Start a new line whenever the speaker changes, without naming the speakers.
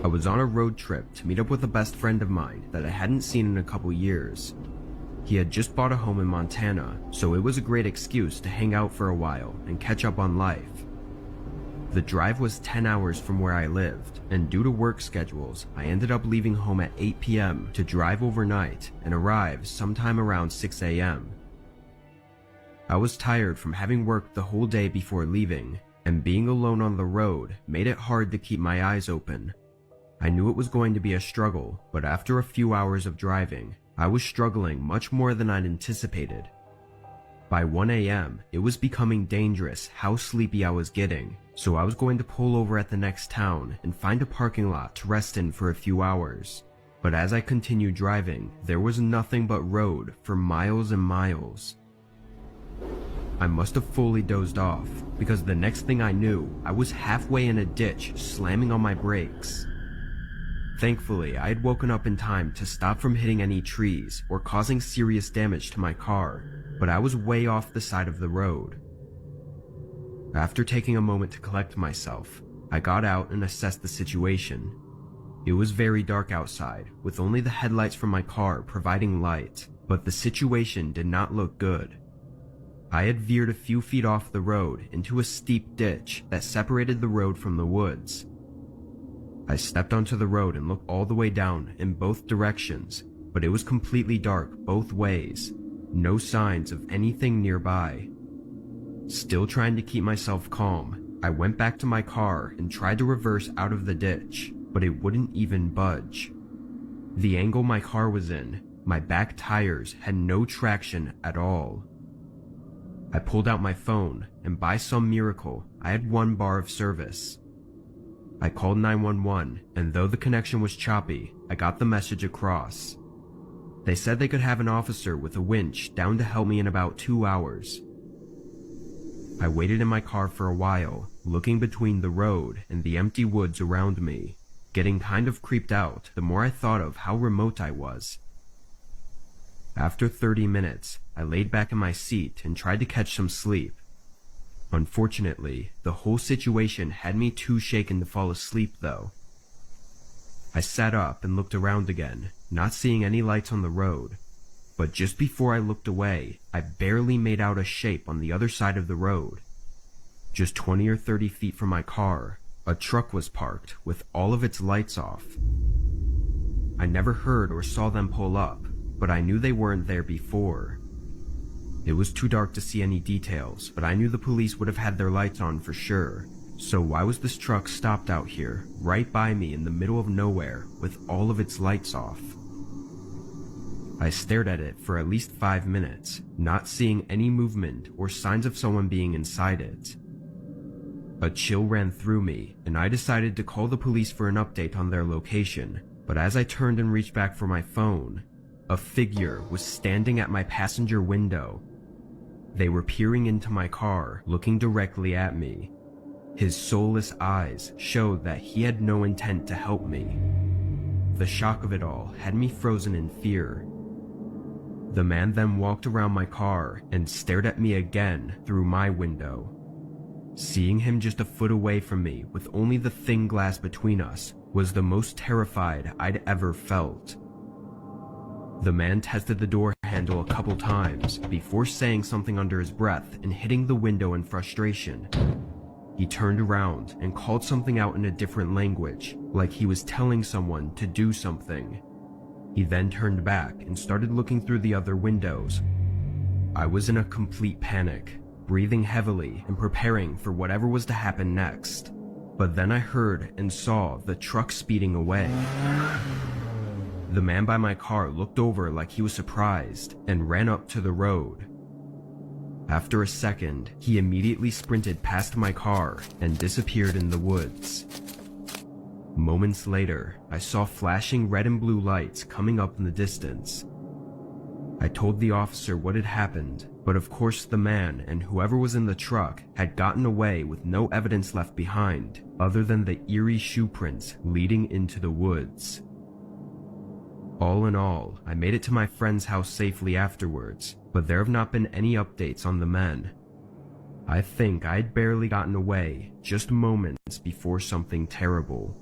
I was on a road trip to meet up with a best friend of mine that I hadn't seen in a couple years. He had just bought a home in Montana, so it was a great excuse to hang out for a while and catch up on life. The drive was 10 hours from where I lived, and due to work schedules, I ended up leaving home at 8 p.m. to drive overnight and arrive sometime around 6 a.m. I was tired from having worked the whole day before leaving, and being alone on the road made it hard to keep my eyes open. I knew it was going to be a struggle, but after a few hours of driving, I was struggling much more than I'd anticipated. By 1 a.m., it was becoming dangerous how sleepy I was getting, so I was going to pull over at the next town and find a parking lot to rest in for a few hours. But as I continued driving, there was nothing but road for miles and miles. I must have fully dozed off, because the next thing I knew, I was halfway in a ditch slamming on my brakes. Thankfully, I had woken up in time to stop from hitting any trees or causing serious damage to my car, but I was way off the side of the road. After taking a moment to collect myself, I got out and assessed the situation. It was very dark outside, with only the headlights from my car providing light, but the situation did not look good. I had veered a few feet off the road into a steep ditch that separated the road from the woods. I stepped onto the road and looked all the way down in both directions, but it was completely dark both ways. No signs of anything nearby. Still trying to keep myself calm, I went back to my car and tried to reverse out of the ditch, but it wouldn't even budge. The angle my car was in, my back tires had no traction at all. I pulled out my phone, and by some miracle, I had 1 bar of service. I called 911, and though the connection was choppy, I got the message across. They said they could have an officer with a winch down to help me in about 2 hours. I waited in my car for a while, looking between the road and the empty woods around me, getting kind of creeped out the more I thought of how remote I was. After 30 minutes, I laid back in my seat and tried to catch some sleep. Unfortunately, the whole situation had me too shaken to fall asleep though. I sat up and looked around again, not seeing any lights on the road. But just before I looked away, I barely made out a shape on the other side of the road. Just 20 or 30 feet from my car, a truck was parked with all of its lights off. I never heard or saw them pull up, but I knew they weren't there before. It was too dark to see any details, but I knew the police would have had their lights on for sure. So why was this truck stopped out here, right by me in the middle of nowhere, with all of its lights off? I stared at it for at least 5 minutes, not seeing any movement or signs of someone being inside it. A chill ran through me, and I decided to call the police for an update on their location, but as I turned and reached back for my phone, a figure was standing at my passenger window. They were peering into my car, looking directly at me. His soulless eyes showed that he had no intent to help me. The shock of it all had me frozen in fear. The man then walked around my car and stared at me again through my window. Seeing him just a foot away from me with only the thin glass between us was the most terrified I'd ever felt. The man tested the door handle a couple times before saying something under his breath and hitting the window in frustration. He turned around and called something out in a different language, like he was telling someone to do something. He then turned back and started looking through the other windows. I was in a complete panic, breathing heavily and preparing for whatever was to happen next. But then I heard and saw the truck speeding away. The man by my car looked over like he was surprised and ran up to the road. After a second, he immediately sprinted past my car and disappeared in the woods. Moments later, I saw flashing red and blue lights coming up in the distance. I told the officer what had happened, but of course the man and whoever was in the truck had gotten away with no evidence left behind, other than the eerie shoe prints leading into the woods. All in all, I made it to my friend's house safely afterwards, but there have not been any updates on the men. I think I had barely gotten away, just moments before something terrible.